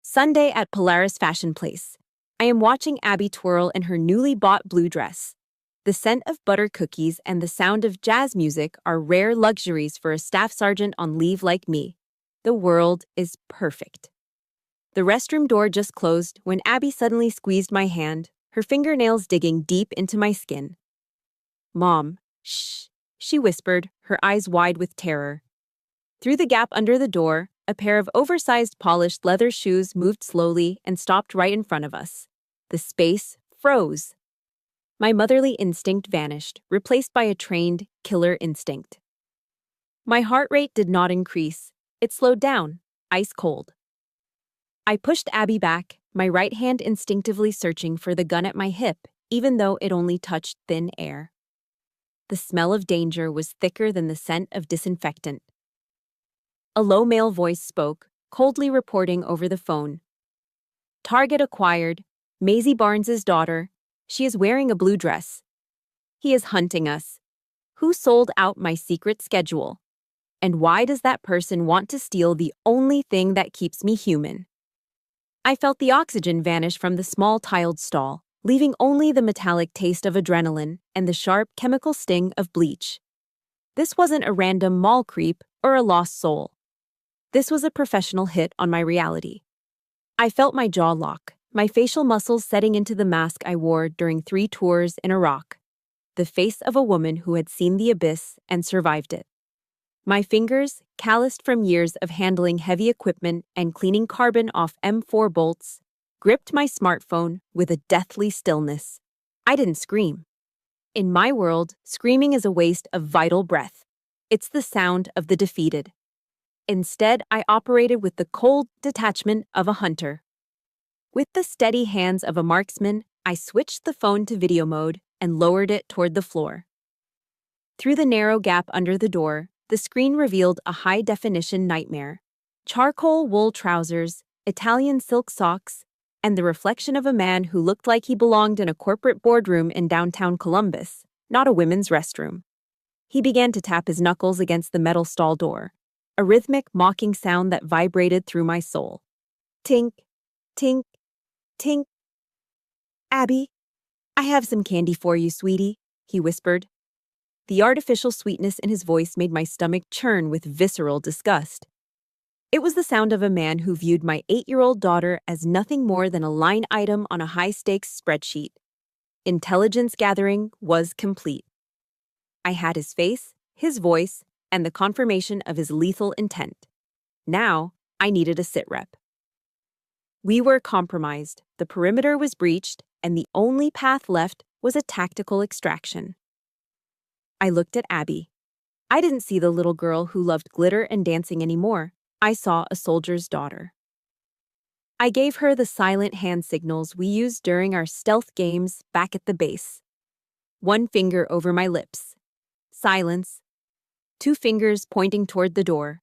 Sunday at Polaris Fashion Place. I am watching Abby twirl in her newly bought blue dress. The scent of butter cookies and the sound of jazz music are rare luxuries for a staff sergeant on leave like me. The world is perfect. The restroom door just closed when Abby suddenly squeezed my hand, her fingernails digging deep into my skin. "Mom, shh," she whispered, her eyes wide with terror. Through the gap under the door, a pair of oversized polished leather shoes moved slowly and stopped right in front of us. The space froze. My motherly instinct vanished, replaced by a trained, killer instinct. My heart rate did not increase. It slowed down, ice cold. I pushed Abby back, my right hand instinctively searching for the gun at my hip, even though it only touched thin air. The smell of danger was thicker than the scent of disinfectant. A low male voice spoke, coldly reporting over the phone. "Target acquired. Maisie Barnes' daughter. She is wearing a blue dress. He is hunting us. Who sold out my secret schedule? And why does that person want to steal the only thing that keeps me human?" I felt the oxygen vanish from the small tiled stall, leaving only the metallic taste of adrenaline and the sharp chemical sting of bleach. This wasn't a random mall creep or a lost soul. This was a professional hit on my reality. I felt my jaw lock, my facial muscles setting into the mask I wore during 3 tours in Iraq. The face of a woman who had seen the abyss and survived it. My fingers, calloused from years of handling heavy equipment and cleaning carbon off M4 bolts, gripped my smartphone with a deathly stillness. I didn't scream. In my world, screaming is a waste of vital breath. It's the sound of the defeated. Instead, I operated with the cold detachment of a hunter. With the steady hands of a marksman, I switched the phone to video mode and lowered it toward the floor. Through the narrow gap under the door, the screen revealed a high-definition nightmare. Charcoal wool trousers, Italian silk socks, and the reflection of a man who looked like he belonged in a corporate boardroom in downtown Columbus, not a women's restroom. He began to tap his knuckles against the metal stall door, a rhythmic, mocking sound that vibrated through my soul. Tink, tink, tink. "Abby, I have some candy for you, sweetie," he whispered. The artificial sweetness in his voice made my stomach churn with visceral disgust. It was the sound of a man who viewed my 8-year-old daughter as nothing more than a line item on a high-stakes spreadsheet. Intelligence gathering was complete. I had his face, his voice, and the confirmation of his lethal intent. Now, I needed a sitrep. We were compromised, the perimeter was breached, and the only path left was a tactical extraction. I looked at Abby. I didn't see the little girl who loved glitter and dancing anymore. I saw a soldier's daughter. I gave her the silent hand signals we used during our stealth games back at the base. 1 finger over my lips. Silence. 2 fingers pointing toward the door.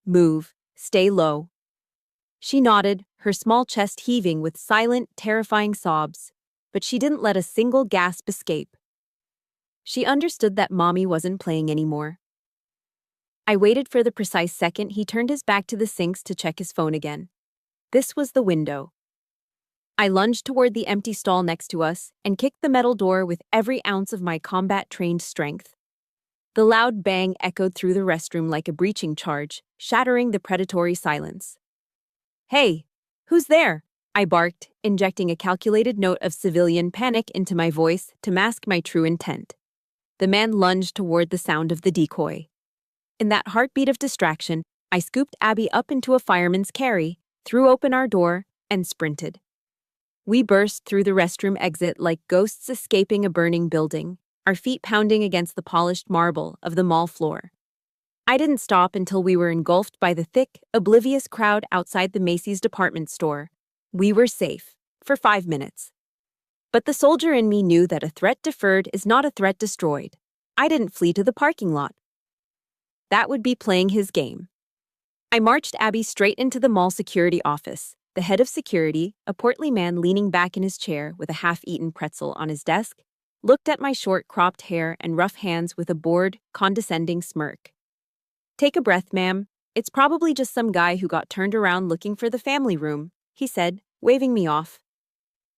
Move. Stay low. She nodded, her small chest heaving with silent, terrifying sobs, but she didn't let a single gasp escape. She understood that Mommy wasn't playing anymore. I waited for the precise second he turned his back to the sinks to check his phone again. This was the window. I lunged toward the empty stall next to us and kicked the metal door with every ounce of my combat-trained strength. The loud bang echoed through the restroom like a breaching charge, shattering the predatory silence. "Hey, who's there?" I barked, injecting a calculated note of civilian panic into my voice to mask my true intent. The man lunged toward the sound of the decoy. In that heartbeat of distraction, I scooped Abby up into a fireman's carry, threw open our door, and sprinted. We burst through the restroom exit like ghosts escaping a burning building, our feet pounding against the polished marble of the mall floor. I didn't stop until we were engulfed by the thick, oblivious crowd outside the Macy's department store. We were safe, for 5 minutes. But the soldier in me knew that a threat deferred is not a threat destroyed. I didn't flee to the parking lot. That would be playing his game. I marched Abby straight into the mall security office. The head of security, a portly man leaning back in his chair with a half-eaten pretzel on his desk, looked at my short cropped hair and rough hands with a bored, condescending smirk. "Take a breath, ma'am. It's probably just some guy who got turned around looking for the family room, he said, waving me off.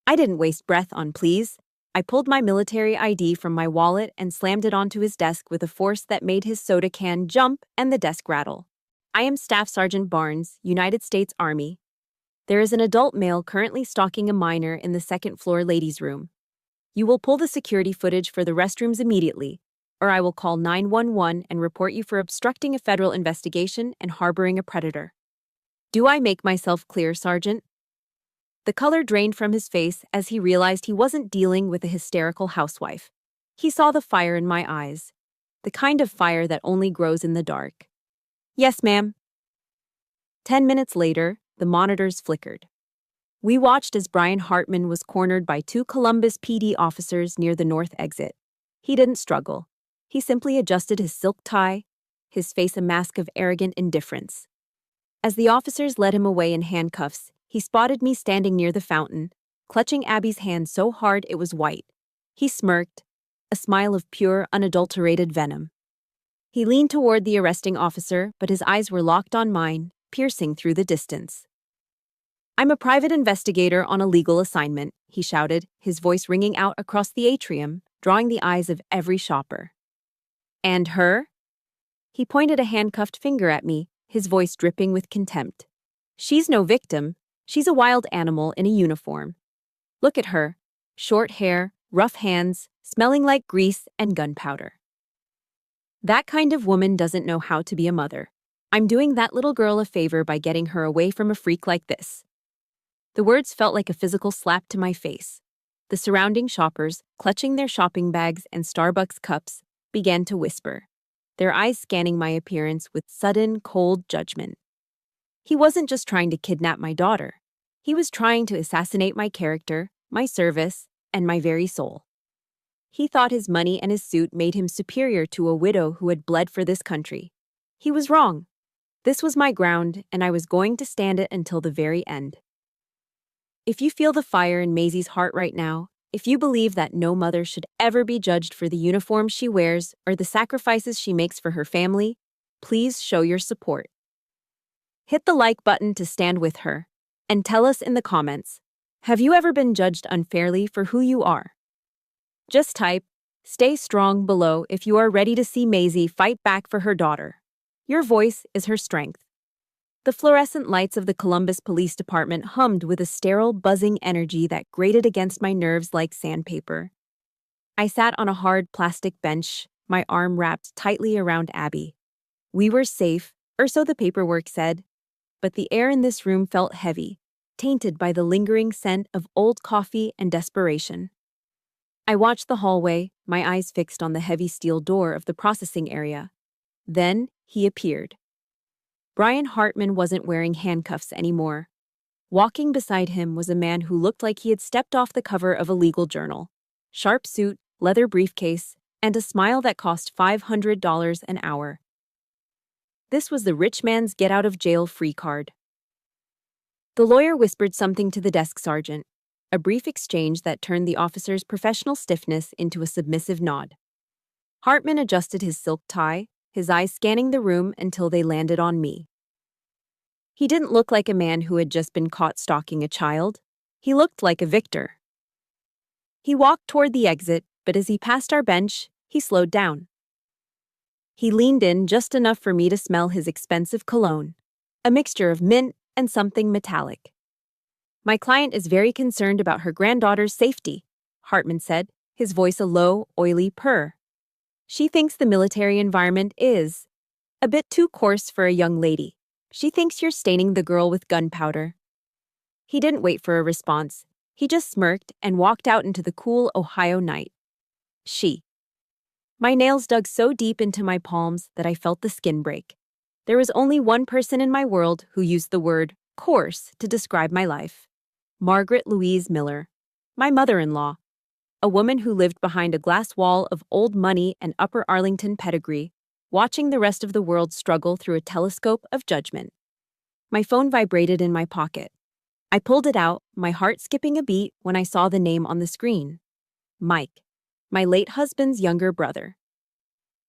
I didn't waste breath on please. I pulled my military ID from my wallet and slammed it onto his desk with a force that made his soda can jump and the desk rattle. I am Staff Sergeant Barnes, United States Army. There is an adult male currently stalking a minor in the second-floor ladies' room. You will pull the security footage for the restrooms immediately, or I will call 911 and report you for obstructing a federal investigation and harboring a predator. Do I make myself clear, Sergeant? The color drained from his face as he realized he wasn't dealing with a hysterical housewife. He saw the fire in my eyes, the kind of fire that only grows in the dark. Yes, ma'am. 10 minutes later, the monitors flickered. We watched as Brian Hartman was cornered by 2 Columbus PD officers near the north exit. He didn't struggle. He simply adjusted his silk tie, his face a mask of arrogant indifference. As the officers led him away in handcuffs, he spotted me standing near the fountain, clutching Abby's hand so hard it was white. He smirked, a smile of pure, unadulterated venom. He leaned toward the arresting officer, but his eyes were locked on mine, piercing through the distance. I'm a private investigator on a legal assignment, he shouted, his voice ringing out across the atrium, drawing the eyes of every shopper. And her? He pointed a handcuffed finger at me, his voice dripping with contempt. She's no victim. She's a wild animal in a uniform. Look at her. Short hair, rough hands, smelling like grease and gunpowder. That kind of woman doesn't know how to be a mother. I'm doing that little girl a favor by getting her away from a freak like this. The words felt like a physical slap to my face. The surrounding shoppers, clutching their shopping bags and Starbucks cups, began to whisper, their eyes scanning my appearance with sudden, cold judgment. He wasn't just trying to kidnap my daughter. He was trying to assassinate my character, my service, and my very soul. He thought his money and his suit made him superior to a widow who had bled for this country. He was wrong. This was my ground, and I was going to stand it until the very end. If you feel the fire in Maisie's heart right now, if you believe that no mother should ever be judged for the uniform she wears or the sacrifices she makes for her family, please show your support. Hit the like button to stand with her, and tell us in the comments, have you ever been judged unfairly for who you are? Just type, stay strong below if you are ready to see Maisie fight back for her daughter. Your voice is her strength. The fluorescent lights of the Columbus Police Department hummed with a sterile, buzzing energy that grated against my nerves like sandpaper. I sat on a hard plastic bench, my arm wrapped tightly around Abby. We were safe, or so the paperwork said, but the air in this room felt heavy, tainted by the lingering scent of old coffee and desperation. I watched the hallway, my eyes fixed on the heavy steel door of the processing area. Then he appeared. Brian Hartman wasn't wearing handcuffs anymore. Walking beside him was a man who looked like he had stepped off the cover of a legal journal. Sharp suit, leather briefcase, and a smile that cost $500 an hour. This was the rich man's get-out-of-jail-free card. The lawyer whispered something to the desk sergeant, a brief exchange that turned the officer's professional stiffness into a submissive nod. Hartman adjusted his silk tie, his eyes scanning the room until they landed on me. He didn't look like a man who had just been caught stalking a child. He looked like a victor. He walked toward the exit, but as he passed our bench, he slowed down. He leaned in just enough for me to smell his expensive cologne, a mixture of mint and something metallic. My client is very concerned about her granddaughter's safety, Hartman said, his voice a low, oily purr. She thinks the military environment is a bit too coarse for a young lady. She thinks you're staining the girl with gunpowder. He didn't wait for a response. He just smirked and walked out into the cool Ohio night. She. My nails dug so deep into my palms that I felt the skin break. There was only one person in my world who used the word coarse to describe my life. Margaret Miller, my mother-in-law. A woman who lived behind a glass wall of old money and Upper Arlington pedigree, watching the rest of the world struggle through a telescope of judgment. My phone vibrated in my pocket. I pulled it out, my heart skipping a beat when I saw the name on the screen. Mike, my late husband's younger brother.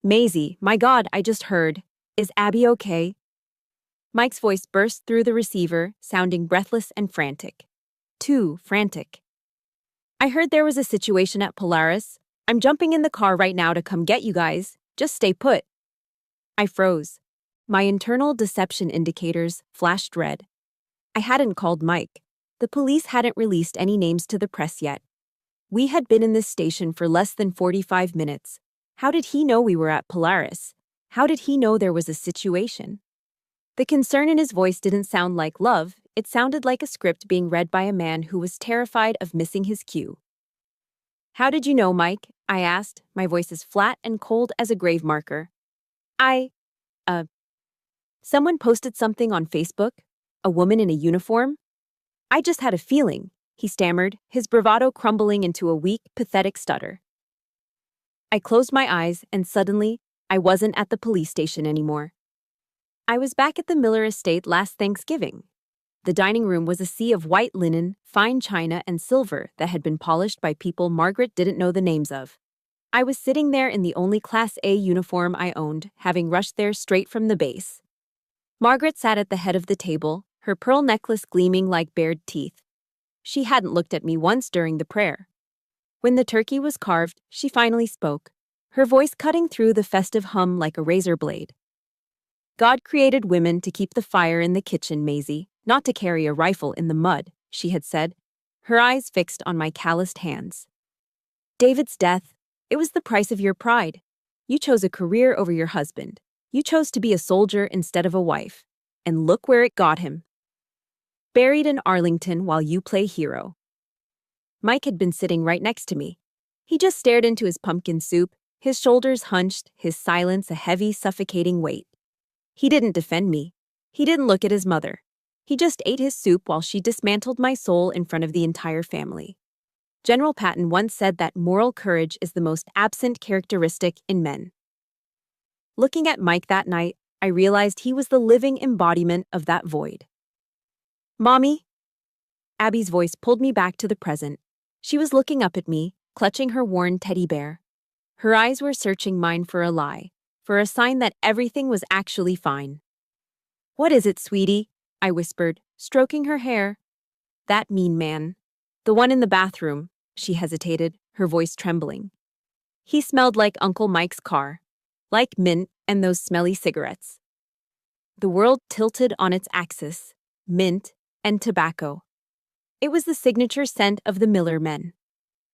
Maisie, my God, I just heard. Is Abby okay? Mike's voice burst through the receiver, sounding breathless and frantic. Too frantic. I heard there was a situation at Polaris. I'm jumping in the car right now to come get you guys. Just stay put. I froze. My internal deception indicators flashed red. I hadn't called Mike. The police hadn't released any names to the press yet. We had been in this station for less than 45 minutes. How did he know we were at Polaris? How did he know there was a situation? The concern in his voice didn't sound like love. It sounded like a script being read by a man who was terrified of missing his cue. How did you know, Mike? I asked, my voice as flat and cold as a grave marker. Someone posted something on Facebook? A woman in a uniform? I just had a feeling, he stammered, his bravado crumbling into a weak, pathetic stutter. I closed my eyes, and suddenly, I wasn't at the police station anymore. I was back at the Miller estate last Thanksgiving. The dining room was a sea of white linen, fine china, and silver that had been polished by people Margaret didn't know the names of. I was sitting there in the only Class A uniform I owned, having rushed there straight from the base. Margaret sat at the head of the table, her pearl necklace gleaming like bared teeth. She hadn't looked at me once during the prayer. When the turkey was carved, she finally spoke, her voice cutting through the festive hum like a razor blade. God created women to keep the fire in the kitchen, Maisie, not to carry a rifle in the mud, she had said, her eyes fixed on my calloused hands. David's death, it was the price of your pride. You chose a career over your husband. You chose to be a soldier instead of a wife. And look where it got him. Buried in Arlington while you play hero. Mike had been sitting right next to me. He just stared into his pumpkin soup, his shoulders hunched, his silence a heavy, suffocating weight. He didn't defend me. He didn't look at his mother. He just ate his soup while she dismantled my soul in front of the entire family. General Patton once said that moral courage is the most absent characteristic in men. Looking at Mike that night, I realized he was the living embodiment of that void. Mommy? Abby's voice pulled me back to the present. She was looking up at me, clutching her worn teddy bear. Her eyes were searching mine for a lie, for a sign that everything was actually fine. What is it, sweetie? I whispered, stroking her hair. That mean man. The one in the bathroom, she hesitated, her voice trembling. He smelled like Uncle Mike's car. Like mint and those smelly cigarettes. The world tilted on its axis, mint and tobacco. It was the signature scent of the Miller men.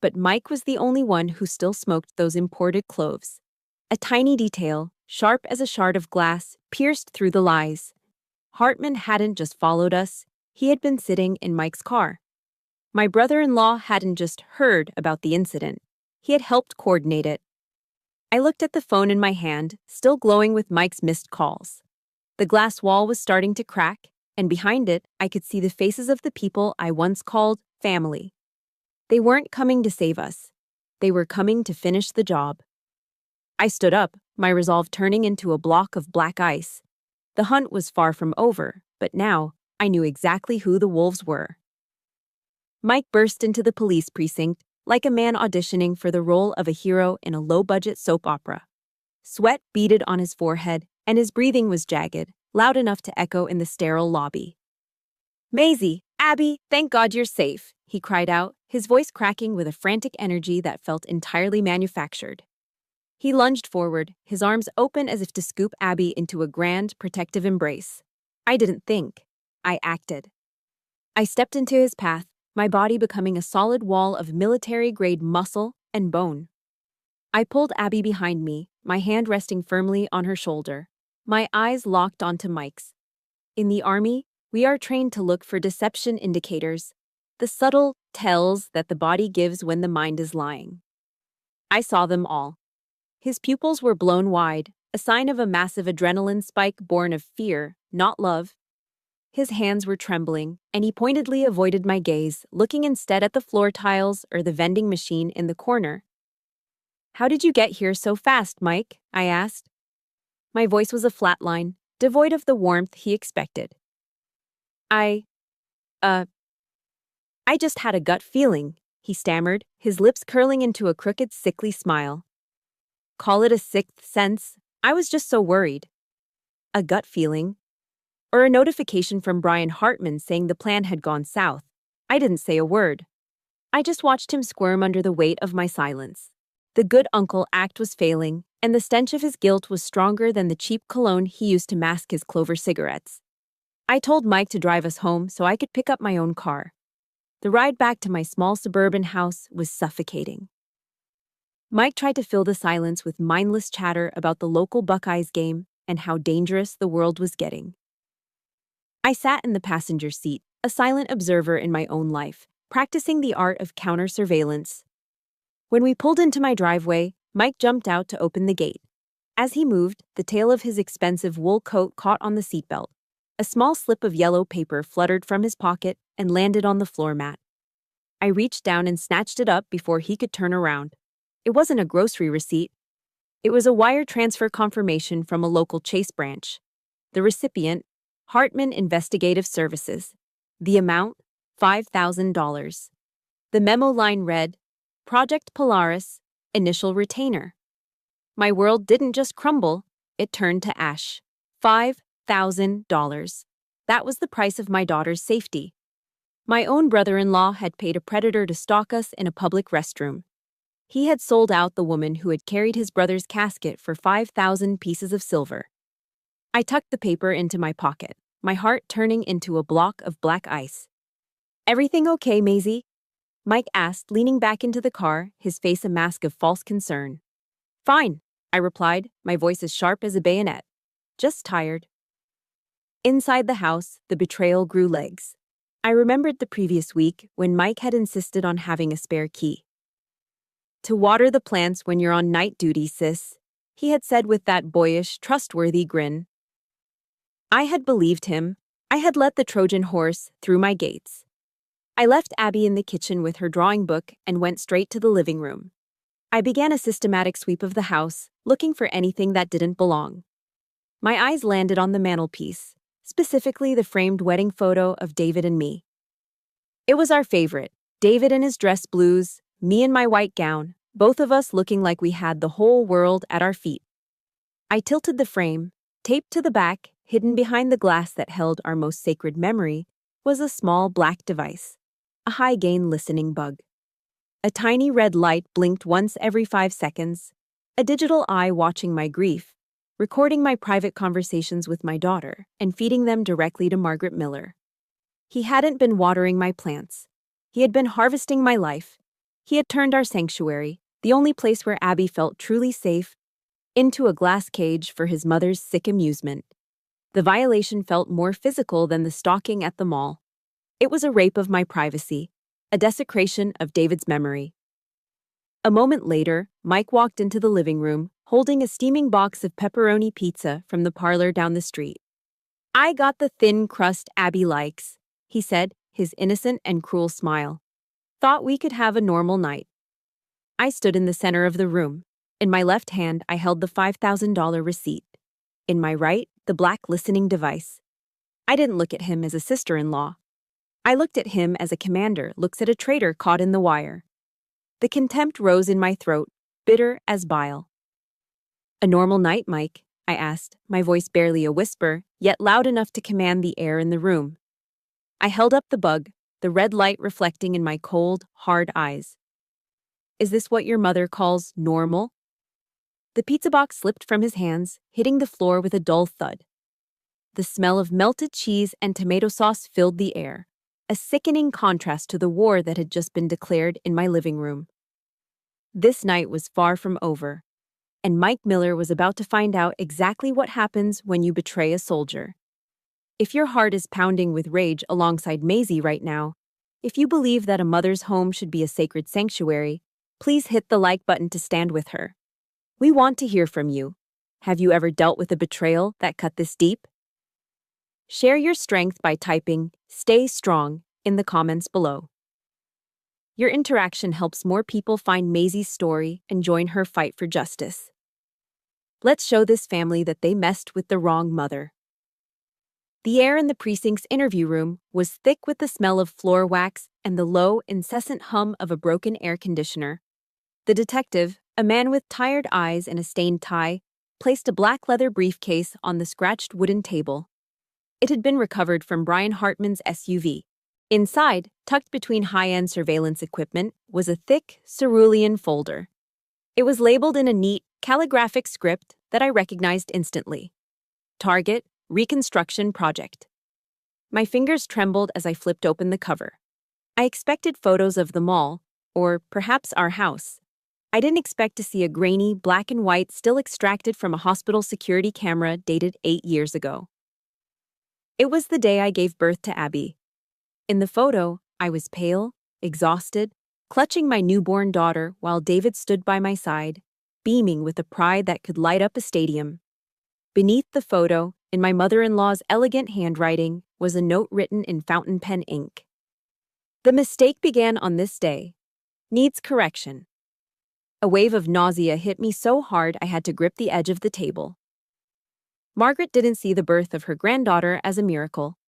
But Mike was the only one who still smoked those imported cloves. A tiny detail, sharp as a shard of glass, pierced through the lies. Hartman hadn't just followed us, he had been sitting in Mike's car. My brother-in-law hadn't just heard about the incident, he had helped coordinate it. I looked at the phone in my hand, still glowing with Mike's missed calls. The glass wall was starting to crack, and behind it, I could see the faces of the people I once called family. They weren't coming to save us. They were coming to finish the job. I stood up, my resolve turning into a block of black ice. The hunt was far from over, but now I knew exactly who the wolves were. Mike burst into the police precinct, like a man auditioning for the role of a hero in a low-budget soap opera. Sweat beaded on his forehead, and his breathing was jagged, loud enough to echo in the sterile lobby. Maisie, Abby, thank God you're safe, he cried out, his voice cracking with a frantic energy that felt entirely manufactured. He lunged forward, his arms open as if to scoop Abby into a grand, protective embrace. I didn't think. I acted. I stepped into his path, my body becoming a solid wall of military-grade muscle and bone. I pulled Abby behind me, my hand resting firmly on her shoulder, my eyes locked onto Mike's. In the Army, we are trained to look for deception indicators, the subtle tells that the body gives when the mind is lying. I saw them all. His pupils were blown wide, a sign of a massive adrenaline spike born of fear, not love. His hands were trembling, and he pointedly avoided my gaze, looking instead at the floor tiles or the vending machine in the corner. How did you get here so fast, Mike? I asked. My voice was a flat line, devoid of the warmth he expected. I just had a gut feeling, he stammered, his lips curling into a crooked, sickly smile. Call it a sixth sense. I was just so worried. A gut feeling. Or a notification from Brian Hartman saying the plan had gone south. I didn't say a word. I just watched him squirm under the weight of my silence. The good uncle act was failing, and the stench of his guilt was stronger than the cheap cologne he used to mask his clover cigarettes. I told Mike to drive us home so I could pick up my own car. The ride back to my small suburban house was suffocating. Mike tried to fill the silence with mindless chatter about the local Buckeyes game and how dangerous the world was getting. I sat in the passenger seat, a silent observer in my own life, practicing the art of counter-surveillance. When we pulled into my driveway, Mike jumped out to open the gate. As he moved, the tail of his expensive wool coat caught on the seatbelt. A small slip of yellow paper fluttered from his pocket and landed on the floor mat. I reached down and snatched it up before he could turn around. It wasn't a grocery receipt. It was a wire transfer confirmation from a local Chase branch. The recipient, Hartman Investigative Services. The amount, $5,000. The memo line read, Project Polaris, initial retainer. My world didn't just crumble, it turned to ash. $5,000. That was the price of my daughter's safety. My own brother-in-law had paid a predator to stalk us in a public restroom. He had sold out the woman who had carried his brother's casket for 5,000 pieces of silver. I tucked the paper into my pocket, my heart turning into a block of black ice. Everything okay, Maisie? Mike asked, leaning back into the car, his face a mask of false concern. Fine, I replied, my voice as sharp as a bayonet. Just tired. Inside the house, the betrayal grew legs. I remembered the previous week when Mike had insisted on having a spare key. To water the plants when you're on night duty, sis, he had said with that boyish, trustworthy grin. I had believed him. I had let the Trojan horse through my gates. I left Abby in the kitchen with her drawing book and went straight to the living room. I began a systematic sweep of the house, looking for anything that didn't belong. My eyes landed on the mantelpiece, specifically the framed wedding photo of David and me. It was our favorite, David in his dress blues, me in my white gown, both of us looking like we had the whole world at our feet. I tilted the frame. Taped to the back, hidden behind the glass that held our most sacred memory, was a small black device, a high-gain listening bug. A tiny red light blinked once every 5 seconds, a digital eye watching my grief, recording my private conversations with my daughter and feeding them directly to Margaret Miller. He hadn't been watering my plants. He had been harvesting my life. He had turned our sanctuary, the only place where Abby felt truly safe, into a glass cage for his mother's sick amusement. The violation felt more physical than the stalking at the mall. It was a rape of my privacy, a desecration of David's memory. A moment later, Mike walked into the living room, holding a steaming box of pepperoni pizza from the parlor down the street. I got the thin crust Abby likes, he said, his innocent and cruel smile. Thought we could have a normal night. I stood in the center of the room. In my left hand, I held the $5,000 receipt. In my right, the black listening device. I didn't look at him as a sister-in-law. I looked at him as a commander looks at a traitor caught in the wire. The contempt rose in my throat, bitter as bile. A normal night, Mike? I asked, my voice barely a whisper, yet loud enough to command the air in the room. I held up the bug, the red light reflecting in my cold, hard eyes. Is this what your mother calls normal? The pizza box slipped from his hands, hitting the floor with a dull thud. The smell of melted cheese and tomato sauce filled the air, a sickening contrast to the war that had just been declared in my living room. This night was far from over, and Mike Miller was about to find out exactly what happens when you betray a soldier. If your heart is pounding with rage alongside Maisie right now, if you believe that a mother's home should be a sacred sanctuary, please hit the like button to stand with her. We want to hear from you. Have you ever dealt with a betrayal that cut this deep? Share your strength by typing "Stay Strong" in the comments below. Your interaction helps more people find Maisie's story and join her fight for justice. Let's show this family that they messed with the wrong mother. The air in the precinct's interview room was thick with the smell of floor wax and the low, incessant hum of a broken air conditioner. The detective, a man with tired eyes and a stained tie, placed a black leather briefcase on the scratched wooden table. It had been recovered from Brian Hartman's SUV. Inside, tucked between high-end surveillance equipment, was a thick, cerulean folder. It was labeled in a neat, calligraphic script that I recognized instantly. Target, Reconstruction Project. My fingers trembled as I flipped open the cover. I expected photos of the mall, or perhaps our house. I didn't expect to see a grainy, black and white still extracted from a hospital security camera dated 8 years ago. It was the day I gave birth to Abby. In the photo, I was pale, exhausted, clutching my newborn daughter while David stood by my side, beaming with a pride that could light up a stadium. Beneath the photo, in my mother-in-law's elegant handwriting, was a note written in fountain pen ink. The mistake began on this day. Needs correction. A wave of nausea hit me so hard I had to grip the edge of the table. Margaret didn't see the birth of her granddaughter as a miracle.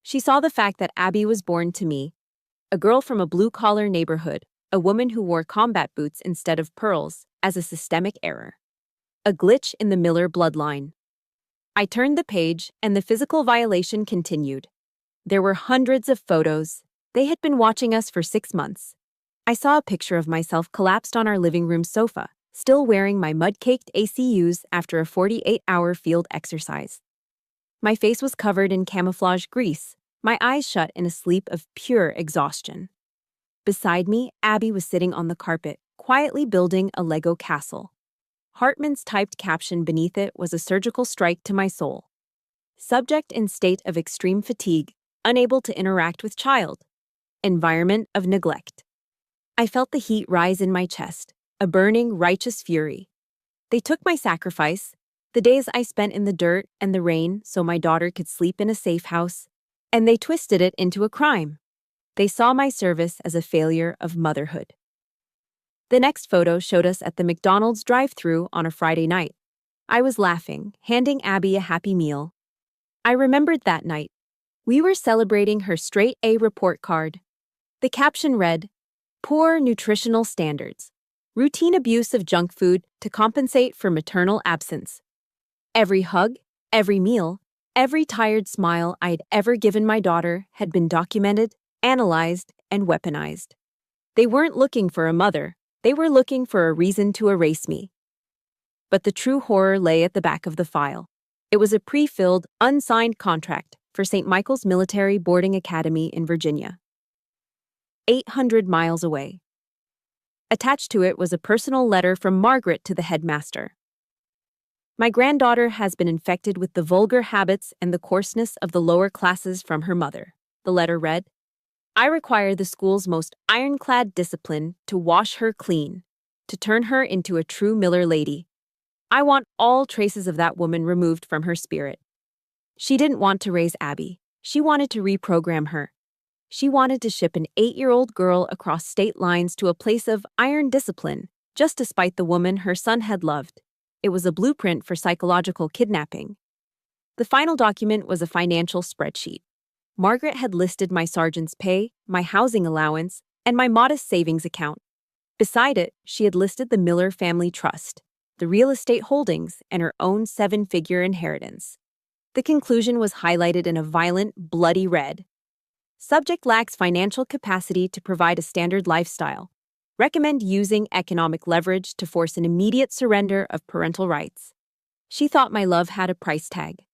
She saw the fact that Abby was born to me, a girl from a blue-collar neighborhood, a woman who wore combat boots instead of pearls, as a systemic error. A glitch in the Miller bloodline. I turned the page, and the physical violation continued. There were hundreds of photos. They had been watching us for 6 months. I saw a picture of myself collapsed on our living room sofa, still wearing my mud-caked ACUs after a 48-hour field exercise. My face was covered in camouflage grease, my eyes shut in a sleep of pure exhaustion. Beside me, Abby was sitting on the carpet, quietly building a Lego castle. Hartman's typed caption beneath it was a surgical strike to my soul. Subject in state of extreme fatigue, unable to interact with child. Environment of neglect. I felt the heat rise in my chest, a burning, righteous fury. They took my sacrifice, the days I spent in the dirt and the rain so my daughter could sleep in a safe house, and they twisted it into a crime. They saw my service as a failure of motherhood. The next photo showed us at the McDonald's drive-thru on a Friday night. I was laughing, handing Abby a happy meal. I remembered that night. We were celebrating her straight A report card. The caption read, "Poor nutritional standards. Routine abuse of junk food to compensate for maternal absence." Every hug, every meal, every tired smile I'd ever given my daughter had been documented, analyzed, and weaponized. They weren't looking for a mother. They were looking for a reason to erase me. But the true horror lay at the back of the file. It was a pre-filled, unsigned contract for St. Michael's Military Boarding Academy in Virginia. 800 miles away. Attached to it was a personal letter from Margaret to the headmaster. "My granddaughter has been infected with the vulgar habits and the coarseness of the lower classes from her mother," the letter read. "I require the school's most ironclad discipline to wash her clean, to turn her into a true Miller lady. I want all traces of that woman removed from her spirit." She didn't want to raise Abby. She wanted to reprogram her. She wanted to ship an 8-year-old girl across state lines to a place of iron discipline, just to spite the woman her son had loved. It was a blueprint for psychological kidnapping. The final document was a financial spreadsheet. Margaret had listed my sergeant's pay, my housing allowance, and my modest savings account. Beside it, she had listed the Miller family trust, the real estate holdings, and her own 7-figure inheritance. The conclusion was highlighted in a violent, bloody red. Subject lacks financial capacity to provide a standard lifestyle. Recommend using economic leverage to force an immediate surrender of parental rights. She thought my love had a price tag.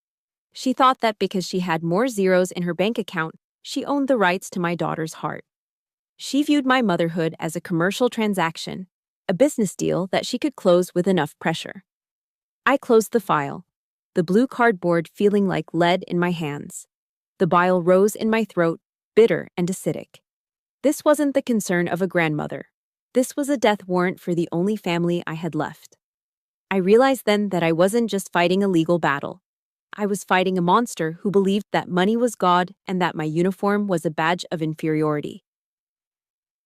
She thought that because she had more zeros in her bank account, she owned the rights to my daughter's heart. She viewed my motherhood as a commercial transaction, a business deal that she could close with enough pressure. I closed the file, the blue cardboard feeling like lead in my hands. The bile rose in my throat, bitter and acidic. This wasn't the concern of a grandmother. This was a death warrant for the only family I had left. I realized then that I wasn't just fighting a legal battle. I was fighting a monster who believed that money was God and that my uniform was a badge of inferiority.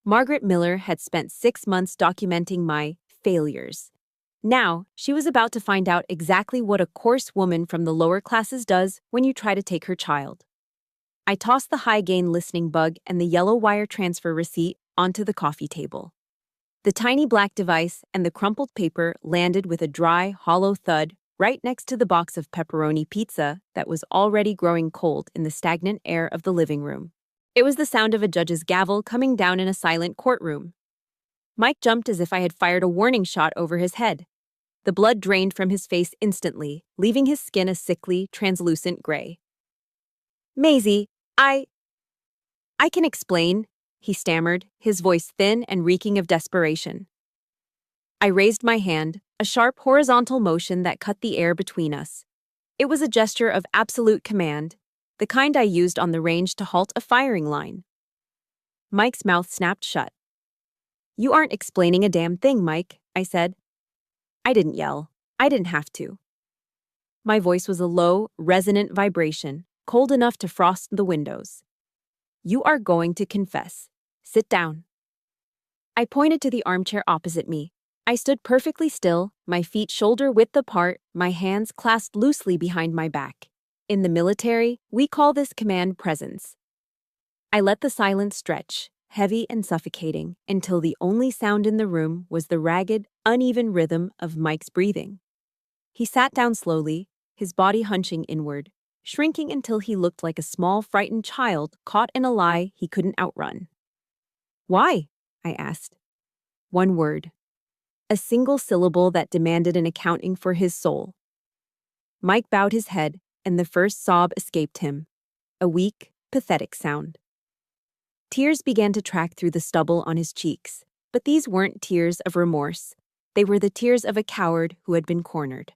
Margaret Miller had spent 6 months documenting my failures. Now, she was about to find out exactly what a coarse woman from the lower classes does when you try to take her child. I tossed the high-gain listening bug and the yellow wire transfer receipt onto the coffee table. The tiny black device and the crumpled paper landed with a dry, hollow thud right next to the box of pepperoni pizza that was already growing cold in the stagnant air of the living room. It was the sound of a judge's gavel coming down in a silent courtroom. Mike jumped as if I had fired a warning shot over his head. The blood drained from his face instantly, leaving his skin a sickly, translucent gray. "Maisie, I can explain," he stammered, his voice thin and reeking of desperation. I raised my hand, a sharp horizontal motion that cut the air between us. It was a gesture of absolute command, the kind I used on the range to halt a firing line. Mike's mouth snapped shut. "You aren't explaining a damn thing, Mike," I said. I didn't yell. I didn't have to. My voice was a low, resonant vibration, cold enough to frost the windows. "You are going to confess. Sit down." I pointed to the armchair opposite me. I stood perfectly still, my feet shoulder-width apart, my hands clasped loosely behind my back. In the military, we call this command presence. I let the silence stretch, heavy and suffocating, until the only sound in the room was the ragged, uneven rhythm of Mike's breathing. He sat down slowly, his body hunching inward, shrinking until he looked like a small, frightened child caught in a lie he couldn't outrun. "Why?" I asked. One word. A single syllable that demanded an accounting for his soul. Mike bowed his head, and the first sob escaped him. A weak, pathetic sound. Tears began to track through the stubble on his cheeks, but these weren't tears of remorse. They were the tears of a coward who had been cornered.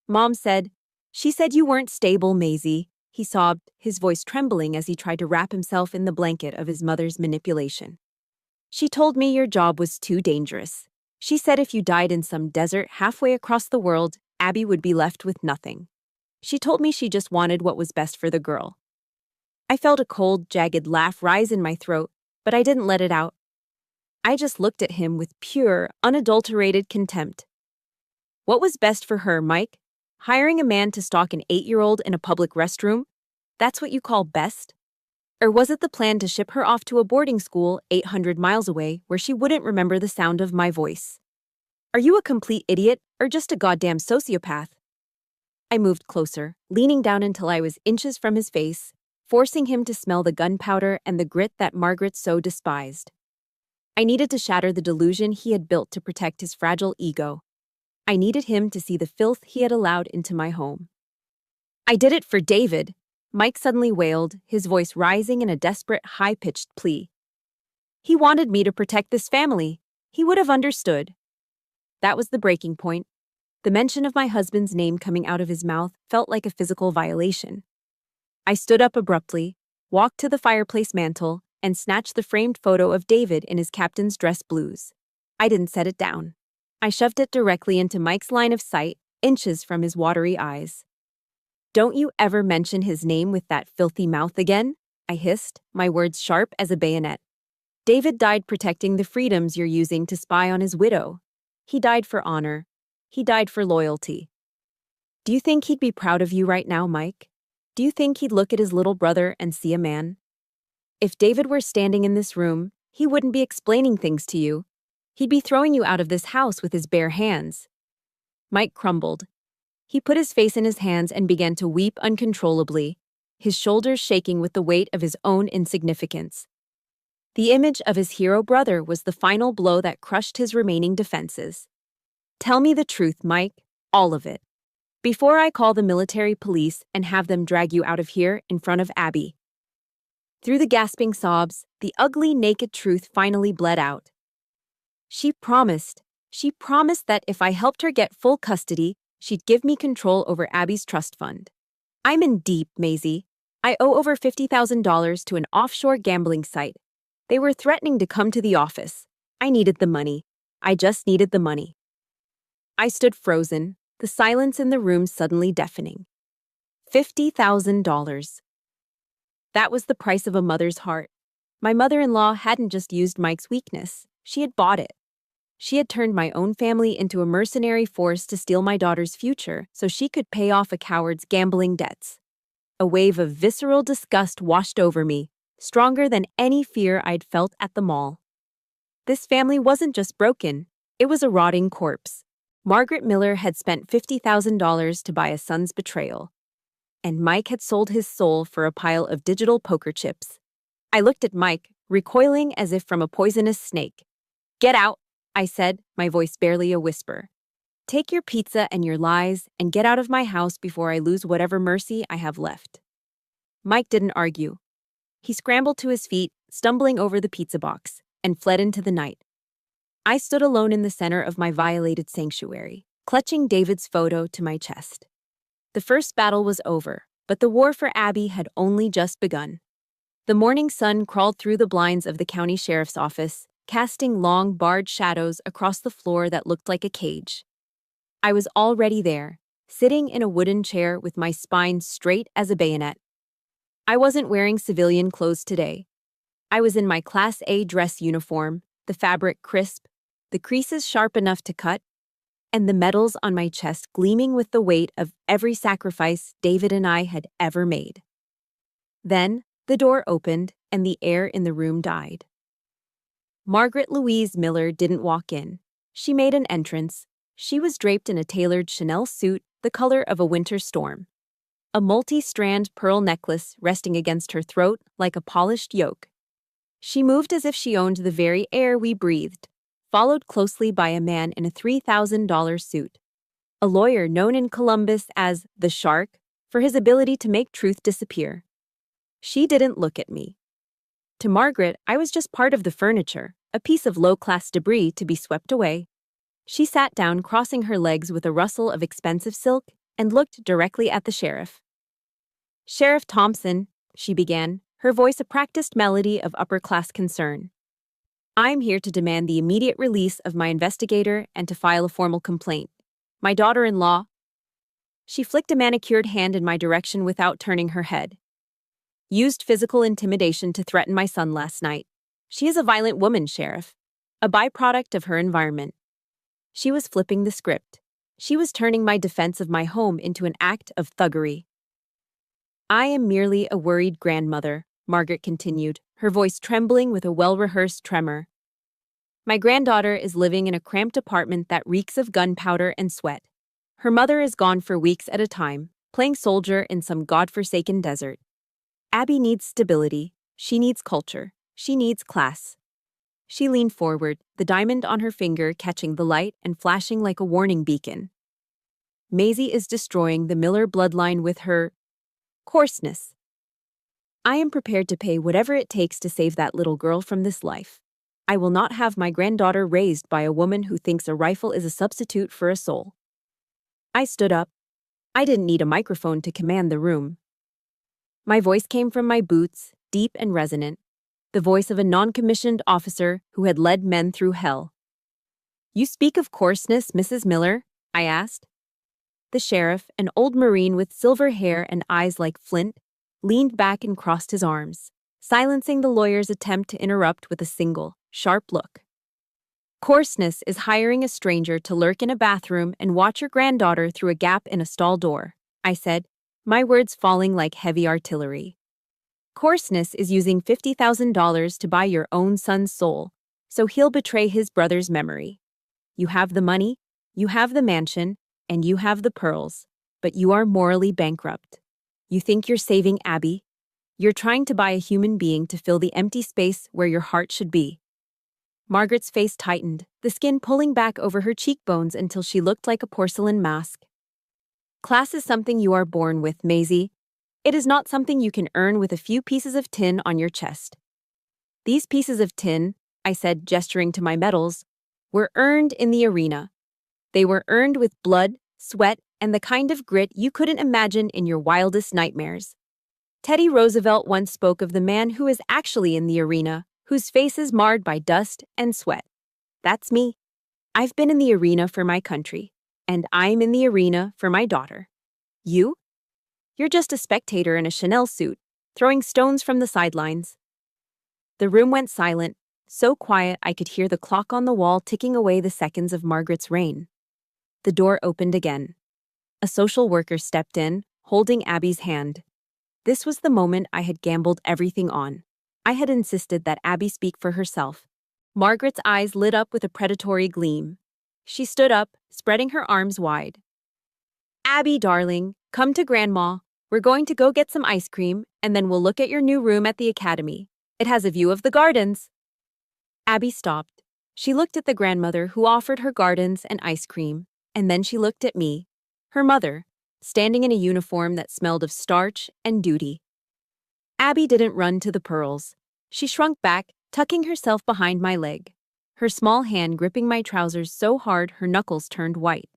"Mom said, she said you weren't stable, Maisie," he sobbed, his voice trembling as he tried to wrap himself in the blanket of his mother's manipulation. "She told me your job was too dangerous. She said if you died in some desert halfway across the world, Abby would be left with nothing. She told me she just wanted what was best for the girl." I felt a cold, jagged laugh rise in my throat, but I didn't let it out. I just looked at him with pure, unadulterated contempt. What was best for her, Mike? Hiring a man to stalk an 8-year-old in a public restroom? That's what you call best? Or was it the plan to ship her off to a boarding school 800 miles away where she wouldn't remember the sound of my voice? Are you a complete idiot or just a goddamn sociopath? I moved closer, leaning down until I was inches from his face, forcing him to smell the gunpowder and the grit that Margaret so despised. I needed to shatter the delusion he had built to protect his fragile ego. I needed him to see the filth he had allowed into my home. "I did it for David," Mike suddenly wailed, his voice rising in a desperate, high-pitched plea. "He wanted me to protect this family. He would have understood." That was the breaking point. The mention of my husband's name coming out of his mouth felt like a physical violation. I stood up abruptly, walked to the fireplace mantel, and snatched the framed photo of David in his captain's dress blues. I didn't set it down. I shoved it directly into Mike's line of sight, inches from his watery eyes. "Don't you ever mention his name with that filthy mouth again," I hissed, my words sharp as a bayonet. "David died protecting the freedoms you're using to spy on his widow. He died for honor. He died for loyalty. Do you think he'd be proud of you right now, Mike? Do you think he'd look at his little brother and see a man? If David were standing in this room, he wouldn't be explaining things to you. He'd be throwing you out of this house with his bare hands." Mike crumbled. He put his face in his hands and began to weep uncontrollably, his shoulders shaking with the weight of his own insignificance. The image of his hero brother was the final blow that crushed his remaining defenses. "Tell me the truth, Mike, all of it, before I call the military police and have them drag you out of here in front of Abby." Through the gasping sobs, the ugly, naked truth finally bled out. She promised that if I helped her get full custody, she'd give me control over Abby's trust fund. I'm in deep, Maisie. I owe over $50,000 to an offshore gambling site. They were threatening to come to the office. I needed the money. I just needed the money. I stood frozen, the silence in the room suddenly deafening. $50,000. That was the price of a mother's heart. My mother-in-law hadn't just used Mike's weakness. She had bought it. She had turned my own family into a mercenary force to steal my daughter's future so she could pay off a coward's gambling debts. A wave of visceral disgust washed over me, stronger than any fear I'd felt at the mall. This family wasn't just broken, it was a rotting corpse. Margaret Miller had spent $50,000 to buy a son's betrayal, and Mike had sold his soul for a pile of digital poker chips. I looked at Mike, recoiling as if from a poisonous snake. "Get out," I said, my voice barely a whisper. "Take your pizza and your lies and get out of my house before I lose whatever mercy I have left." Mike didn't argue. He scrambled to his feet, stumbling over the pizza box, and fled into the night. I stood alone in the center of my violated sanctuary, clutching David's photo to my chest. The first battle was over, but the war for Abby had only just begun. The morning sun crawled through the blinds of the county sheriff's office, casting long, barred shadows across the floor that looked like a cage. I was already there, sitting in a wooden chair with my spine straight as a bayonet. I wasn't wearing civilian clothes today. I was in my Class A dress uniform, the fabric crisp, the creases sharp enough to cut, and the medals on my chest gleaming with the weight of every sacrifice David and I had ever made. Then, the door opened, and the air in the room died. Margaret Louise Miller didn't walk in. She made an entrance. She was draped in a tailored Chanel suit the color of a winter storm. A multi-strand pearl necklace resting against her throat like a polished yoke. She moved as if she owned the very air we breathed, followed closely by a man in a $3,000 suit. A lawyer known in Columbus as the Shark for his ability to make truth disappear. She didn't look at me. To Margaret, I was just part of the furniture, a piece of low-class debris to be swept away. She sat down, crossing her legs with a rustle of expensive silk, and looked directly at the sheriff. "Sheriff Thompson," she began, her voice a practiced melody of upper-class concern. "I'm here to demand the immediate release of my investigator and to file a formal complaint. My daughter-in-law—" She flicked a manicured hand in my direction without turning her head. "Used physical intimidation to threaten my son last night. She is a violent woman, Sheriff. A byproduct of her environment." She was flipping the script. She was turning my defense of my home into an act of thuggery. "I am merely a worried grandmother," Margaret continued, her voice trembling with a well-rehearsed tremor. "My granddaughter is living in a cramped apartment that reeks of gunpowder and sweat. Her mother is gone for weeks at a time, playing soldier in some godforsaken desert. Abby needs stability. She needs culture. She needs class." She leaned forward, the diamond on her finger catching the light and flashing like a warning beacon. "Maisie is destroying the Miller bloodline with her coarseness. I am prepared to pay whatever it takes to save that little girl from this life. I will not have my granddaughter raised by a woman who thinks a rifle is a substitute for a soul." I stood up. I didn't need a microphone to command the room. My voice came from my boots, deep and resonant, the voice of a non-commissioned officer who had led men through hell. "You speak of coarseness, Mrs. Miller?" I asked. The sheriff, an old Marine with silver hair and eyes like flint, leaned back and crossed his arms, silencing the lawyer's attempt to interrupt with a single, sharp look. "Coarseness is hiring a stranger to lurk in a bathroom and watch your granddaughter through a gap in a stall door," I said, my words falling like heavy artillery. "Coarseness is using $50,000 to buy your own son's soul, so he'll betray his brother's memory. You have the money, you have the mansion, and you have the pearls, but you are morally bankrupt. You think you're saving Abby? You're trying to buy a human being to fill the empty space where your heart should be." Margaret's face tightened, the skin pulling back over her cheekbones until she looked like a porcelain mask. "Class is something you are born with, Maisie. It is not something you can earn with a few pieces of tin on your chest." "These pieces of tin," I said, gesturing to my medals, "were earned in the arena. They were earned with blood, sweat, and the kind of grit you couldn't imagine in your wildest nightmares. Teddy Roosevelt once spoke of the man who is actually in the arena, whose face is marred by dust and sweat. That's me. I've been in the arena for my country, and I'm in the arena for my daughter. You? You're just a spectator in a Chanel suit, throwing stones from the sidelines." The room went silent, so quiet I could hear the clock on the wall ticking away the seconds of Margaret's reign. The door opened again. A social worker stepped in, holding Abby's hand. This was the moment I had gambled everything on. I had insisted that Abby speak for herself. Margaret's eyes lit up with a predatory gleam. She stood up, spreading her arms wide. "Abby, darling, come to Grandma. We're going to go get some ice cream, and then we'll look at your new room at the academy. It has a view of the gardens." Abby stopped. She looked at the grandmother who offered her gardens and ice cream, and then she looked at me, her mother, standing in a uniform that smelled of starch and duty. Abby didn't run to the pearls. She shrunk back, tucking herself behind my leg, her small hand gripping my trousers so hard her knuckles turned white.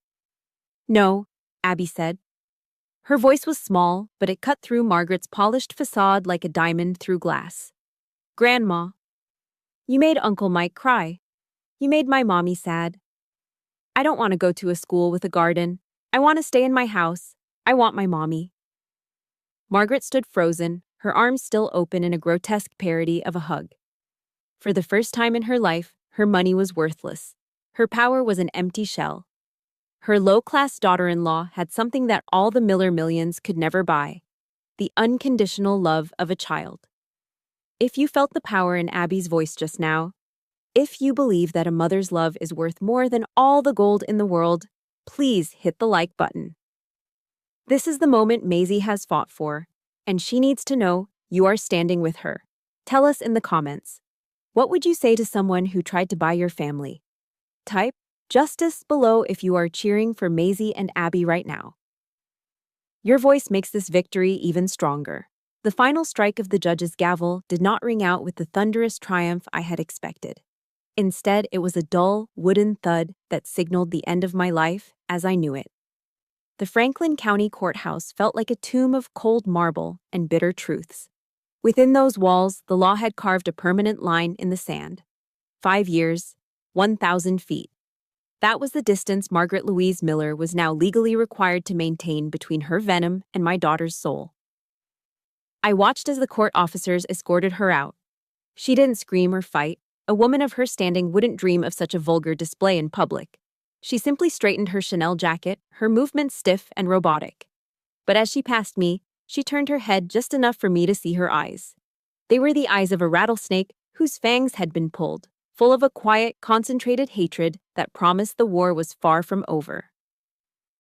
"No," Abby said. Her voice was small, but it cut through Margaret's polished facade like a diamond through glass. "Grandma, you made Uncle Mike cry. You made my mommy sad. I don't want to go to a school with a garden. I want to stay in my house. I want my mommy." Margaret stood frozen, her arms still open in a grotesque parody of a hug. For the first time in her life, her money was worthless. Her power was an empty shell. Her low-class daughter-in-law had something that all the Miller millions could never buy: the unconditional love of a child. If you felt the power in Abby's voice just now, if you believe that a mother's love is worth more than all the gold in the world, please hit the like button. This is the moment Maisie has fought for, and she needs to know you are standing with her. Tell us in the comments. What would you say to someone who tried to buy your family? Type "Justice" below if you are cheering for Maisie and Abby right now. Your voice makes this victory even stronger. The final strike of the judge's gavel did not ring out with the thunderous triumph I had expected. Instead, it was a dull, wooden thud that signaled the end of my life as I knew it. The Franklin County Courthouse felt like a tomb of cold marble and bitter truths. Within those walls, the law had carved a permanent line in the sand. 5 years, 1,000 feet. That was the distance Margaret Louise Miller was now legally required to maintain between her venom and my daughter's soul. I watched as the court officers escorted her out. She didn't scream or fight. A woman of her standing wouldn't dream of such a vulgar display in public. She simply straightened her Chanel jacket, her movements stiff and robotic. But as she passed me, she turned her head just enough for me to see her eyes. They were the eyes of a rattlesnake whose fangs had been pulled, full of a quiet, concentrated hatred that promised the war was far from over.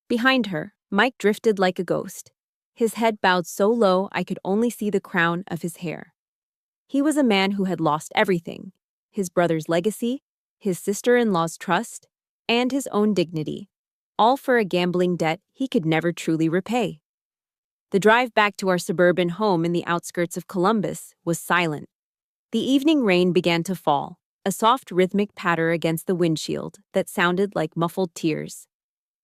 Behind her, Mike drifted like a ghost. His head bowed so low I could only see the crown of his hair. He was a man who had lost everything: his brother's legacy, his sister-in-law's trust, and his own dignity, all for a gambling debt he could never truly repay. The drive back to our suburban home in the outskirts of Columbus was silent. The evening rain began to fall, a soft rhythmic patter against the windshield that sounded like muffled tears.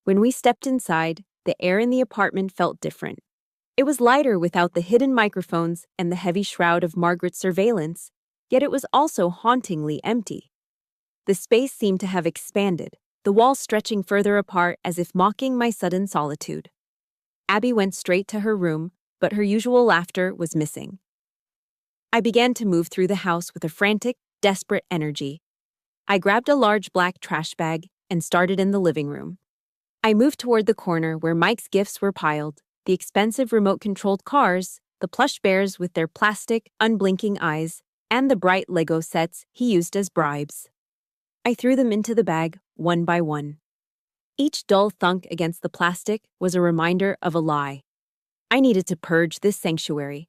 When we stepped inside, the air in the apartment felt different. It was lighter without the hidden microphones and the heavy shroud of Margaret's surveillance, yet it was also hauntingly empty. The space seemed to have expanded, the walls stretching further apart as if mocking my sudden solitude. Abby went straight to her room, but her usual laughter was missing. I began to move through the house with a frantic, desperate energy. I grabbed a large black trash bag and started in the living room. I moved toward the corner where Mike's gifts were piled: the expensive remote-controlled cars, the plush bears with their plastic, unblinking eyes, and the bright Lego sets he used as bribes. I threw them into the bag, one by one. Each dull thunk against the plastic was a reminder of a lie. I needed to purge this sanctuary.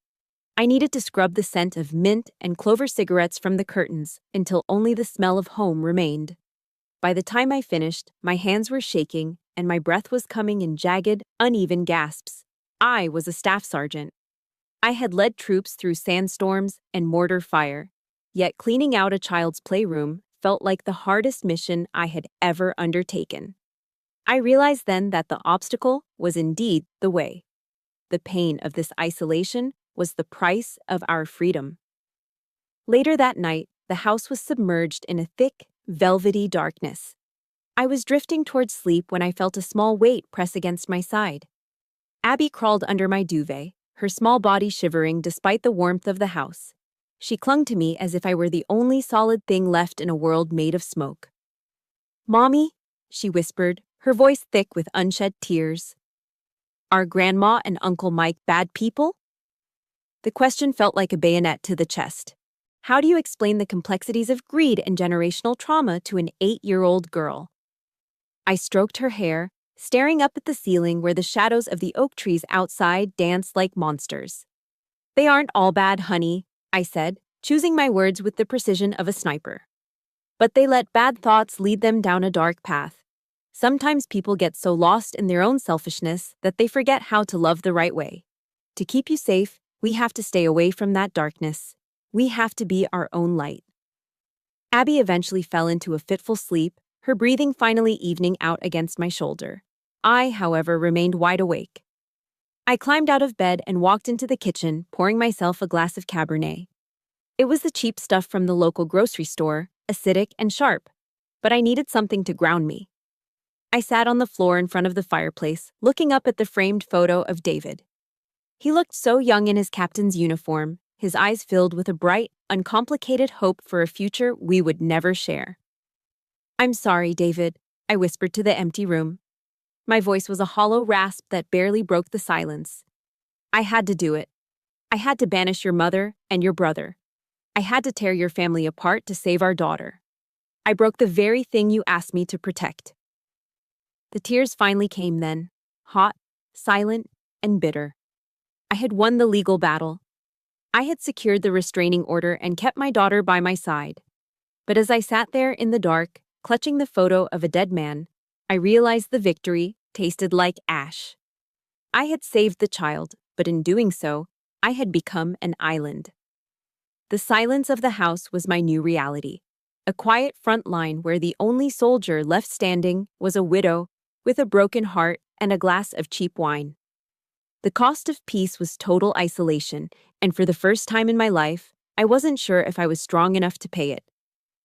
I needed to scrub the scent of mint and clover cigarettes from the curtains until only the smell of home remained. By the time I finished, my hands were shaking and my breath was coming in jagged, uneven gasps. I was a staff sergeant. I had led troops through sandstorms and mortar fire, yet cleaning out a child's playroom felt like the hardest mission I had ever undertaken. I realized then that the obstacle was indeed the way. The pain of this isolation was the price of our freedom. Later that night, the house was submerged in a thick, velvety darkness. I was drifting towards sleep when I felt a small weight press against my side. Abby crawled under my duvet, her small body shivering despite the warmth of the house. She clung to me as if I were the only solid thing left in a world made of smoke. "Mommy," she whispered, her voice thick with unshed tears. "Are Grandma and Uncle Mike bad people?" The question felt like a bayonet to the chest. How do you explain the complexities of greed and generational trauma to an 8-year-old girl? I stroked her hair, staring up at the ceiling where the shadows of the oak trees outside danced like monsters. "They aren't all bad, honey," I said, choosing my words with the precision of a sniper. "But they let bad thoughts lead them down a dark path. Sometimes people get so lost in their own selfishness that they forget how to love the right way. To keep you safe, we have to stay away from that darkness. We have to be our own light." Abby eventually fell into a fitful sleep, her breathing finally evening out against my shoulder. I, however, remained wide awake. I climbed out of bed and walked into the kitchen, pouring myself a glass of Cabernet. It was the cheap stuff from the local grocery store, acidic and sharp, but I needed something to ground me. I sat on the floor in front of the fireplace, looking up at the framed photo of David. He looked so young in his captain's uniform, his eyes filled with a bright, uncomplicated hope for a future we would never share. "I'm sorry, David," I whispered to the empty room. My voice was a hollow rasp that barely broke the silence. "I had to do it. I had to banish your mother and your brother. I had to tear your family apart to save our daughter. I broke the very thing you asked me to protect." The tears finally came then, hot, silent, and bitter. I had won the legal battle. I had secured the restraining order and kept my daughter by my side. But as I sat there in the dark, clutching the photo of a dead man, I realized the victory tasted like ash. I had saved the child, but in doing so, I had become an island. The silence of the house was my new reality. A quiet front line where the only soldier left standing was a widow with a broken heart and a glass of cheap wine. The cost of peace was total isolation, and for the first time in my life, I wasn't sure if I was strong enough to pay it.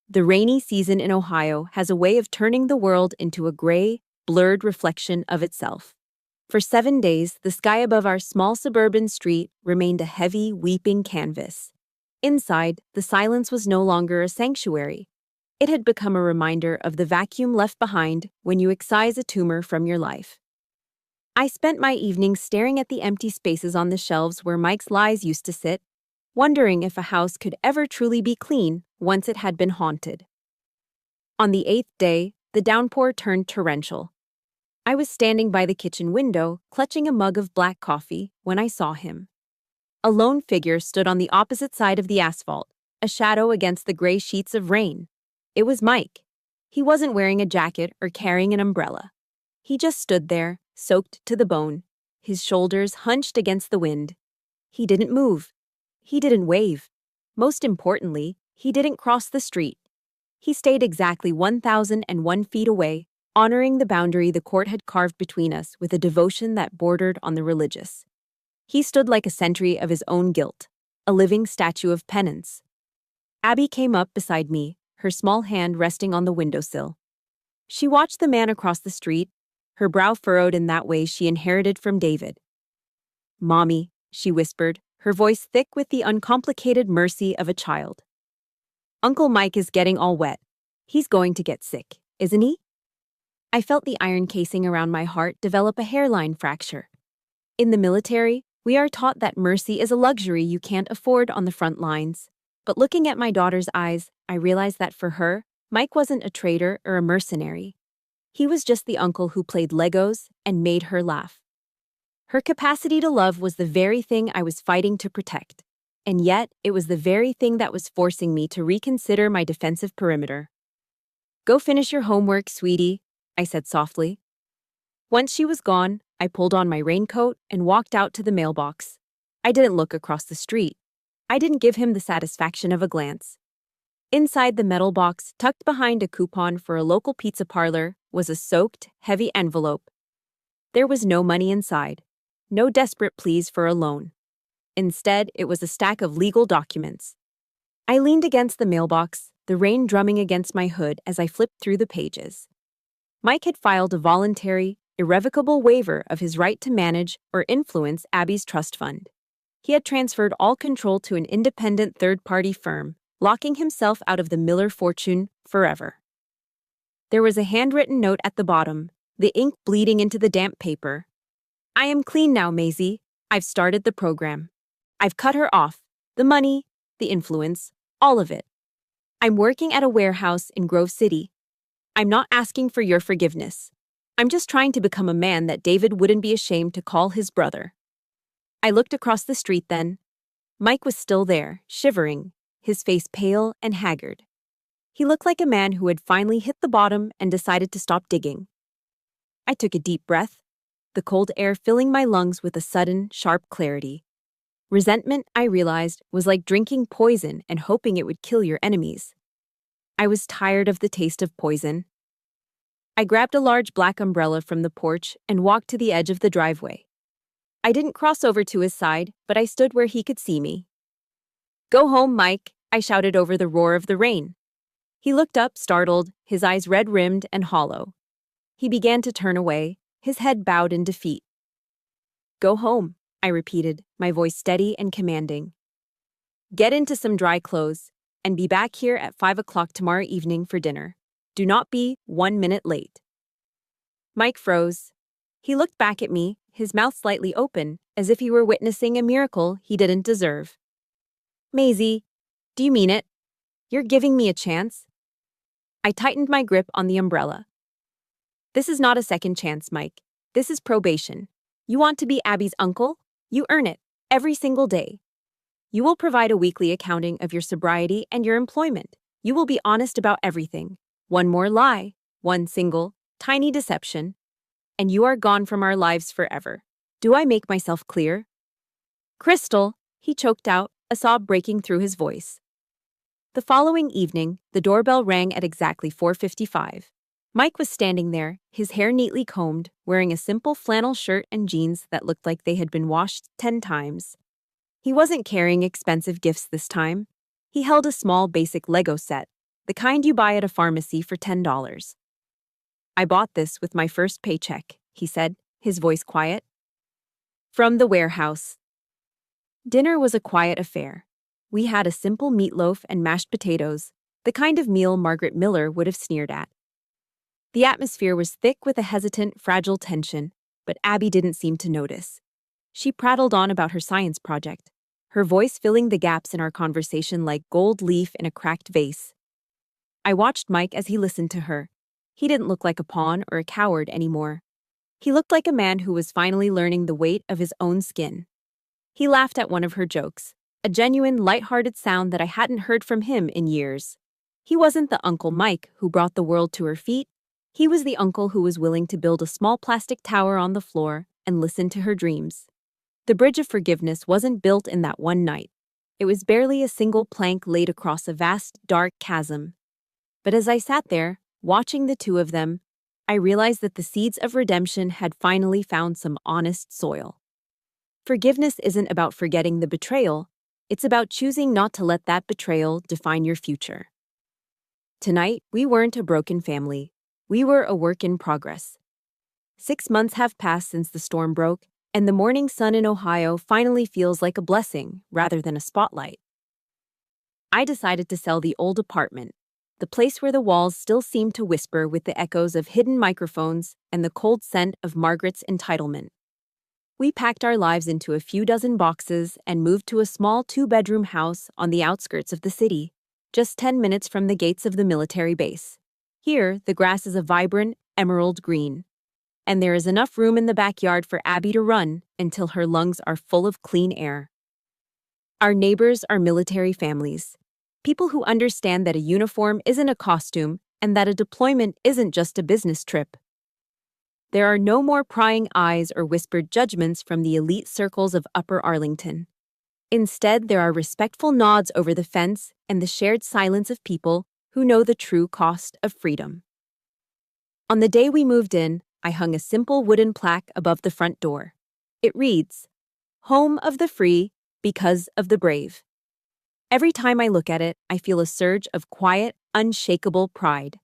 The rainy season in Ohio has a way of turning the world into a gray, blurred reflection of itself. For 7 days, the sky above our small suburban street remained a heavy, weeping canvas. Inside, the silence was no longer a sanctuary. It had become a reminder of the vacuum left behind when you excise a tumor from your life. I spent my evenings staring at the empty spaces on the shelves where Mike's lies used to sit, wondering if a house could ever truly be clean once it had been haunted. On the 8th day, the downpour turned torrential. I was standing by the kitchen window, clutching a mug of black coffee, when I saw him. A lone figure stood on the opposite side of the asphalt, a shadow against the gray sheets of rain. It was Mike. He wasn't wearing a jacket or carrying an umbrella. He just stood there, soaked to the bone, his shoulders hunched against the wind. He didn't move. He didn't wave. Most importantly, he didn't cross the street. He stayed exactly 1,001 feet away, honoring the boundary the court had carved between us with a devotion that bordered on the religious. He stood like a sentry of his own guilt, a living statue of penance. Abby came up beside me, her small hand resting on the windowsill. She watched the man across the street, her brow furrowed in that way she inherited from David. "Mommy," she whispered, her voice thick with the uncomplicated mercy of a child. "Uncle Mike is getting all wet. He's going to get sick, isn't he?" I felt the iron casing around my heart develop a hairline fracture. In the military, we are taught that mercy is a luxury you can't afford on the front lines. But looking at my daughter's eyes, I realized that for her, Mike wasn't a traitor or a mercenary. He was just the uncle who played Legos and made her laugh. Her capacity to love was the very thing I was fighting to protect. And yet, it was the very thing that was forcing me to reconsider my defensive perimeter. "Go finish your homework, sweetie," I said softly. Once she was gone, I pulled on my raincoat and walked out to the mailbox. I didn't look across the street. I didn't give him the satisfaction of a glance. Inside the metal box, tucked behind a coupon for a local pizza parlor, was a soaked, heavy envelope. There was no money inside, no desperate pleas for a loan. Instead, it was a stack of legal documents. I leaned against the mailbox, the rain drumming against my hood as I flipped through the pages. Mike had filed a voluntary, irrevocable waiver of his right to manage or influence Abby's trust fund. He had transferred all control to an independent third-party firm, locking himself out of the Miller fortune forever. There was a handwritten note at the bottom, the ink bleeding into the damp paper. "I am clean now, Maisie. I've started the program. I've cut her off. The money, the influence, all of it. I'm working at a warehouse in Grove City. I'm not asking for your forgiveness. I'm just trying to become a man that David wouldn't be ashamed to call his brother. I looked across the street then. Mike was still there, shivering, his face pale and haggard. He looked like a man who had finally hit the bottom and decided to stop digging. I took a deep breath, the cold air filling my lungs with a sudden, sharp clarity. Resentment, I realized, was like drinking poison and hoping it would kill your enemies. I was tired of the taste of poison. I grabbed a large black umbrella from the porch and walked to the edge of the driveway. I didn't cross over to his side, but I stood where he could see me. "Go home, Mike," I shouted over the roar of the rain. He looked up, startled, his eyes red-rimmed and hollow. He began to turn away, his head bowed in defeat. "Go home," I repeated, my voice steady and commanding. "Get into some dry clothes, and be back here at 5 o'clock tomorrow evening for dinner. Do not be 1 minute late." Mike froze. He looked back at me, his mouth slightly open, as if he were witnessing a miracle he didn't deserve. "Maisie, do you mean it? You're giving me a chance?" I tightened my grip on the umbrella. "This is not a second chance, Mike. This is probation. You want to be Abby's uncle? You earn it, every single day. You will provide a weekly accounting of your sobriety and your employment. You will be honest about everything. One more lie, one single, tiny deception, and you are gone from our lives forever. Do I make myself clear?" "Crystal," he choked out, a sob breaking through his voice. The following evening, the doorbell rang at exactly 4:55. Mike was standing there, his hair neatly combed, wearing a simple flannel shirt and jeans that looked like they had been washed 10 times. He wasn't carrying expensive gifts this time. He held a small basic Lego set, the kind you buy at a pharmacy for $10. "I bought this with my first paycheck," he said, his voice quiet. "From the warehouse." Dinner was a quiet affair. We had a simple meatloaf and mashed potatoes, the kind of meal Margaret Miller would have sneered at. The atmosphere was thick with a hesitant, fragile tension, but Abby didn't seem to notice. She prattled on about her science project, her voice filling the gaps in our conversation like gold leaf in a cracked vase. I watched Mike as he listened to her. He didn't look like a pawn or a coward anymore. He looked like a man who was finally learning the weight of his own skin. He laughed at one of her jokes, a genuine, light-hearted sound that I hadn't heard from him in years. He wasn't the Uncle Mike who brought the world to her feet. He was the uncle who was willing to build a small plastic tower on the floor and listen to her dreams. The bridge of forgiveness wasn't built in that one night. It was barely a single plank laid across a vast, dark chasm. But as I sat there, watching the two of them, I realized that the seeds of redemption had finally found some honest soil. Forgiveness isn't about forgetting the betrayal. It's about choosing not to let that betrayal define your future. Tonight, we weren't a broken family. We were a work in progress. 6 months have passed since the storm broke, and the morning sun in Ohio finally feels like a blessing rather than a spotlight. I decided to sell the old apartment, the place where the walls still seemed to whisper with the echoes of hidden microphones and the cold scent of Margaret's entitlement. We packed our lives into a few dozen boxes and moved to a small 2-bedroom house on the outskirts of the city, just 10 minutes from the gates of the military base. Here, the grass is a vibrant emerald green, and there is enough room in the backyard for Abby to run until her lungs are full of clean air. Our neighbors are military families, people who understand that a uniform isn't a costume and that a deployment isn't just a business trip. There are no more prying eyes or whispered judgments from the elite circles of Upper Arlington. Instead, there are respectful nods over the fence and the shared silence of people who know the true cost of freedom. On the day we moved in, I hung a simple wooden plaque above the front door. It reads, "Home of the free, because of the brave." Every time I look at it, I feel a surge of quiet, unshakable pride.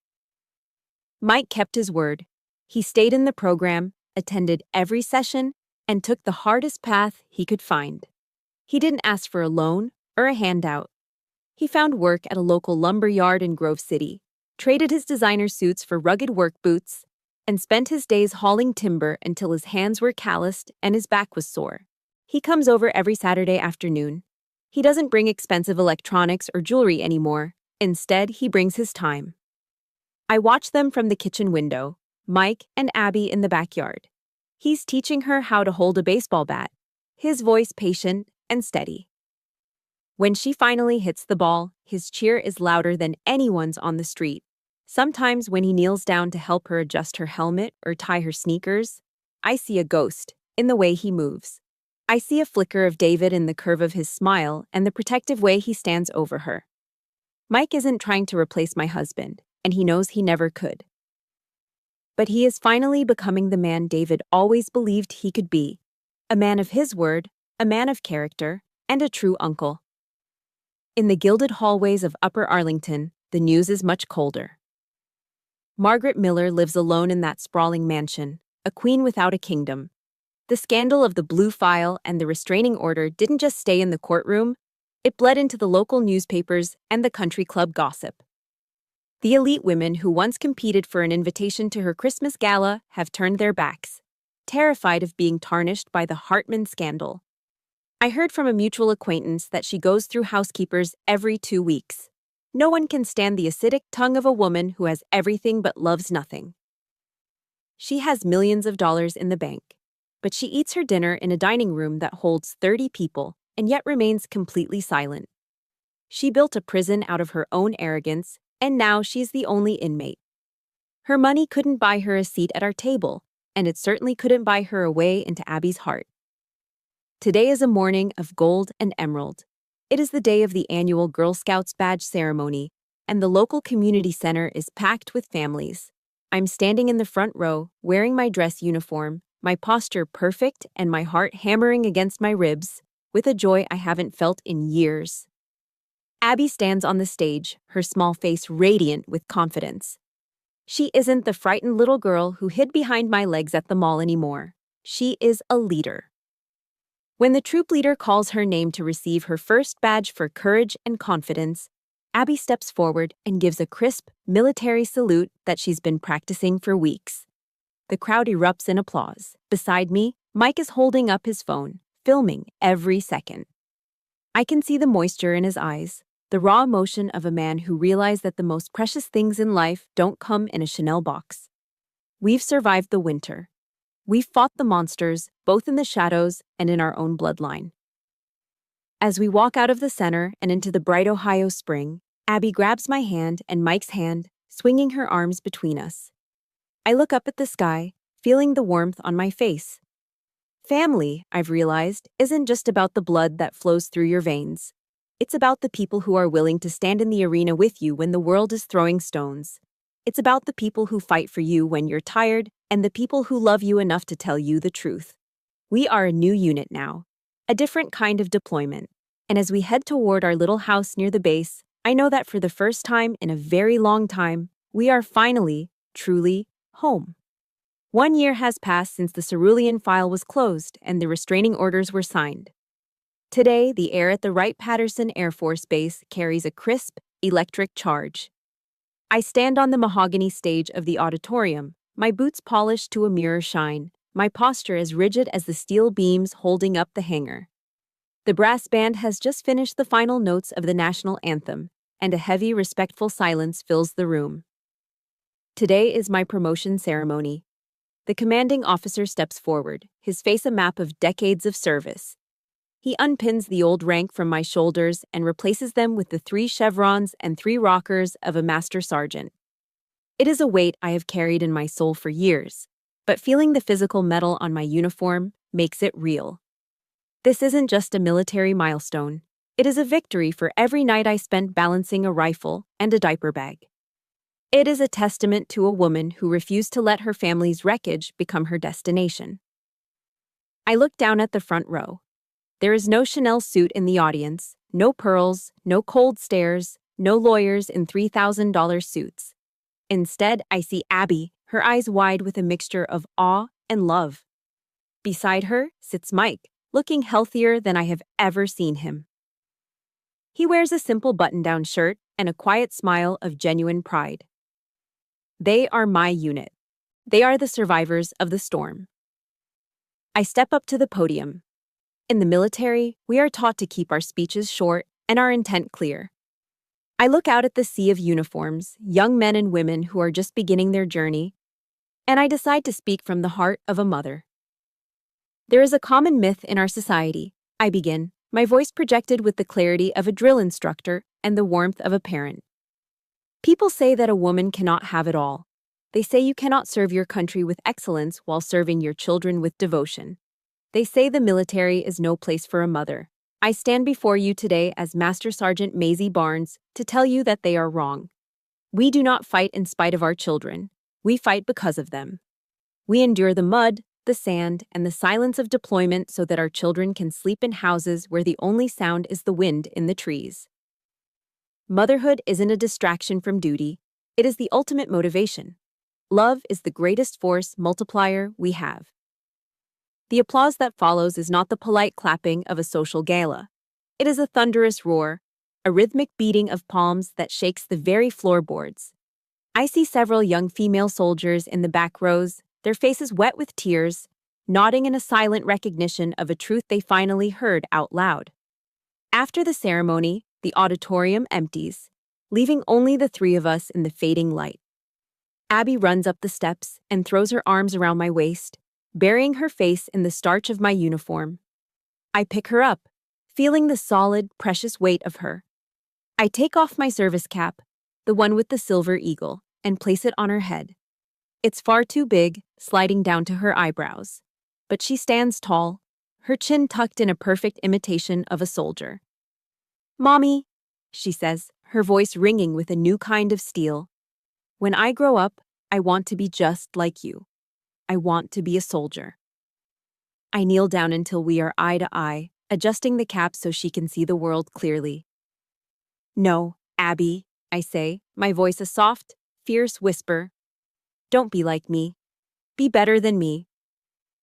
Mike kept his word. He stayed in the program, attended every session, and took the hardest path he could find. He didn't ask for a loan or a handout. He found work at a local lumber yard in Grove City, traded his designer suits for rugged work boots, and spent his days hauling timber until his hands were calloused and his back was sore. He comes over every Saturday afternoon. He doesn't bring expensive electronics or jewelry anymore. Instead, he brings his time. I watch them from the kitchen window, Mike and Abby in the backyard. He's teaching her how to hold a baseball bat, his voice patient and steady. When she finally hits the ball, his cheer is louder than anyone's on the street. Sometimes when he kneels down to help her adjust her helmet or tie her sneakers, I see a ghost in the way he moves. I see a flicker of David in the curve of his smile and the protective way he stands over her. Mike isn't trying to replace my husband, and he knows he never could. But he is finally becoming the man David always believed he could be, a man of his word, a man of character, and a true uncle. In the gilded hallways of Upper Arlington, the news is much colder. Margaret Miller lives alone in that sprawling mansion, a queen without a kingdom. The scandal of the blue file and the restraining order didn't just stay in the courtroom, it bled into the local newspapers and the country club gossip. The elite women who once competed for an invitation to her Christmas gala have turned their backs, terrified of being tarnished by the Hartman scandal. I heard from a mutual acquaintance that she goes through housekeepers every 2 weeks. No one can stand the acidic tongue of a woman who has everything but loves nothing. She has millions of dollars in the bank, but she eats her dinner in a dining room that holds 30 people and yet remains completely silent. She built a prison out of her own arrogance, and now she's the only inmate. Her money couldn't buy her a seat at our table, and it certainly couldn't buy her a way into Abby's heart. Today is a morning of gold and emerald. It is the day of the annual Girl Scouts badge ceremony, and the local community center is packed with families. I'm standing in the front row, wearing my dress uniform, my posture perfect and my heart hammering against my ribs, with a joy I haven't felt in years. Abby stands on the stage, her small face radiant with confidence. She isn't the frightened little girl who hid behind my legs at the mall anymore. She is a leader. When the troop leader calls her name to receive her first badge for courage and confidence, Abby steps forward and gives a crisp, military salute that she's been practicing for weeks. The crowd erupts in applause. Beside me, Mike is holding up his phone, filming every second. I can see the moisture in his eyes, the raw emotion of a man who realized that the most precious things in life don't come in a Chanel box. We've survived the winter. We've fought the monsters, both in the shadows and in our own bloodline. As we walk out of the center and into the bright Ohio spring, Abby grabs my hand and Mike's hand, swinging her arms between us. I look up at the sky, feeling the warmth on my face. Family, I've realized, isn't just about the blood that flows through your veins. It's about the people who are willing to stand in the arena with you when the world is throwing stones. It's about the people who fight for you when you're tired and the people who love you enough to tell you the truth. We are a new unit now, a different kind of deployment. And as we head toward our little house near the base, I know that for the first time in a very long time, we are finally, truly, home. 1 year has passed since the cerulean file was closed and the restraining orders were signed. Today, the air at the Wright-Patterson Air Force Base carries a crisp, electric charge. I stand on the mahogany stage of the auditorium, my boots polished to a mirror shine, my posture as rigid as the steel beams holding up the hangar. The brass band has just finished the final notes of the national anthem, and a heavy, respectful silence fills the room. Today is my promotion ceremony. The commanding officer steps forward, his face a map of decades of service. He unpins the old rank from my shoulders and replaces them with the 3 chevrons and 3 rockers of a master sergeant. It is a weight I have carried in my soul for years, but feeling the physical metal on my uniform makes it real. This isn't just a military milestone. It is a victory for every night I spent balancing a rifle and a diaper bag. It is a testament to a woman who refused to let her family's wreckage become her destination. I look down at the front row. There is no Chanel suit in the audience, no pearls, no cold stares, no lawyers in $3,000 suits. Instead, I see Abby, her eyes wide with a mixture of awe and love. Beside her sits Mike, looking healthier than I have ever seen him. He wears a simple button-down shirt and a quiet smile of genuine pride. They are my unit. They are the survivors of the storm. I step up to the podium. In the military, we are taught to keep our speeches short and our intent clear. I look out at the sea of uniforms, young men and women who are just beginning their journey, and I decide to speak from the heart of a mother. There is a common myth in our society, I begin, my voice projected with the clarity of a drill instructor and the warmth of a parent. People say that a woman cannot have it all. They say you cannot serve your country with excellence while serving your children with devotion. They say the military is no place for a mother. I stand before you today as Master Sergeant Maisie Barnes to tell you that they are wrong. We do not fight in spite of our children. We fight because of them. We endure the mud, the sand, and the silence of deployment so that our children can sleep in houses where the only sound is the wind in the trees. Motherhood isn't a distraction from duty. It is the ultimate motivation. Love is the greatest force multiplier we have. The applause that follows is not the polite clapping of a social gala. It is a thunderous roar, a rhythmic beating of palms that shakes the very floorboards. I see several young female soldiers in the back rows, their faces wet with tears, nodding in a silent recognition of a truth they finally heard out loud. After the ceremony, the auditorium empties, leaving only the three of us in the fading light. Abby runs up the steps and throws her arms around my waist, burying her face in the starch of my uniform. I pick her up, feeling the solid, precious weight of her. I take off my service cap, the one with the silver eagle, and place it on her head. It's far too big, sliding down to her eyebrows. But she stands tall, her chin tucked in a perfect imitation of a soldier. "Mommy," she says, her voice ringing with a new kind of steel. "When I grow up, I want to be just like you. I want to be a soldier." I kneel down until we are eye to eye, adjusting the cap so she can see the world clearly. "No, Abby," I say, my voice a soft, fierce whisper. "Don't be like me. Be better than me.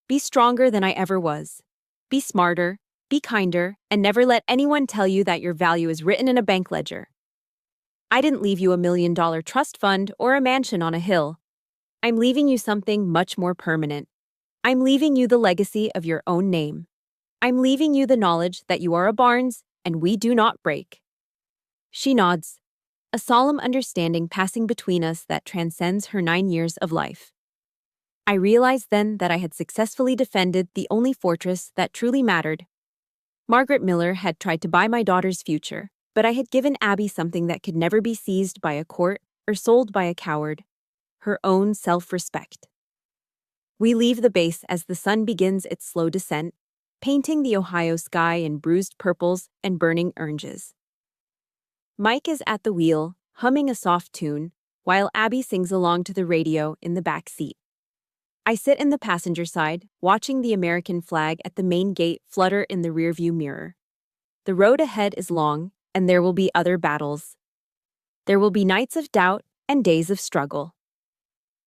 Be stronger than I ever was. Be smarter, be kinder, and never let anyone tell you that your value is written in a bank ledger. I didn't leave you $1 million trust fund or a mansion on a hill. I'm leaving you something much more permanent. I'm leaving you the legacy of your own name. I'm leaving you the knowledge that you are a Barnes and we do not break." She nods, a solemn understanding passing between us that transcends her 9 years of life. I realized then that I had successfully defended the only fortress that truly mattered. Margaret Miller had tried to buy my daughter's future, but I had given Abby something that could never be seized by a court or sold by a coward: her own self-respect. We leave the base as the sun begins its slow descent, painting the Ohio sky in bruised purples and burning oranges. Mike is at the wheel, humming a soft tune, while Abby sings along to the radio in the back seat. I sit in the passenger side, watching the American flag at the main gate flutter in the rearview mirror. The road ahead is long, and there will be other battles. There will be nights of doubt and days of struggle.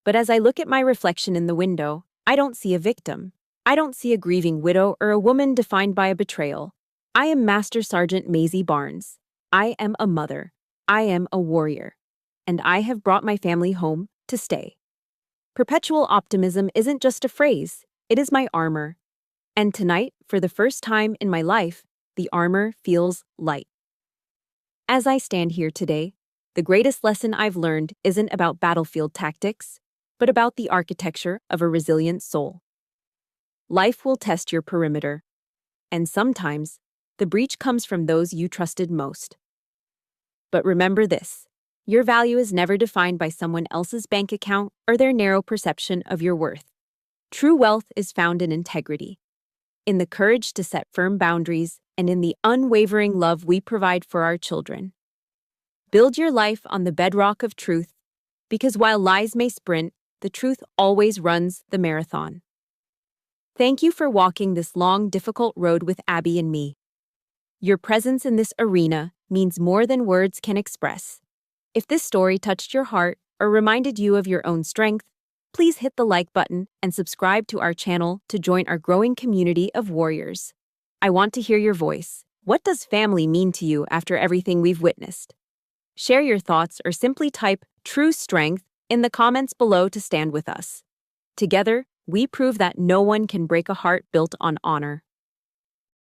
But as I look at my reflection in the window, I don't see a victim. I don't see a grieving widow or a woman defined by a betrayal. I am Master Sergeant Maisie Barnes. I am a mother. I am a warrior. And I have brought my family home to stay. Perpetual optimism isn't just a phrase, it is my armor. And tonight, for the first time in my life, the armor feels light. As I stand here today, the greatest lesson I've learned isn't about battlefield tactics, but about the architecture of a resilient soul. Life will test your perimeter, and sometimes the breach comes from those you trusted most. But remember this: your value is never defined by someone else's bank account or their narrow perception of your worth. True wealth is found in integrity, in the courage to set firm boundaries, and in the unwavering love we provide for our children. Build your life on the bedrock of truth, because while lies may sprint, the truth always runs the marathon. Thank you for walking this long, difficult road with Abby and me. Your presence in this arena means more than words can express. If this story touched your heart or reminded you of your own strength, please hit the like button and subscribe to our channel to join our growing community of warriors. I want to hear your voice. What does family mean to you after everything we've witnessed? Share your thoughts or simply type "true strength" in the comments below to stand with us. Together, we prove that no one can break a heart built on honor.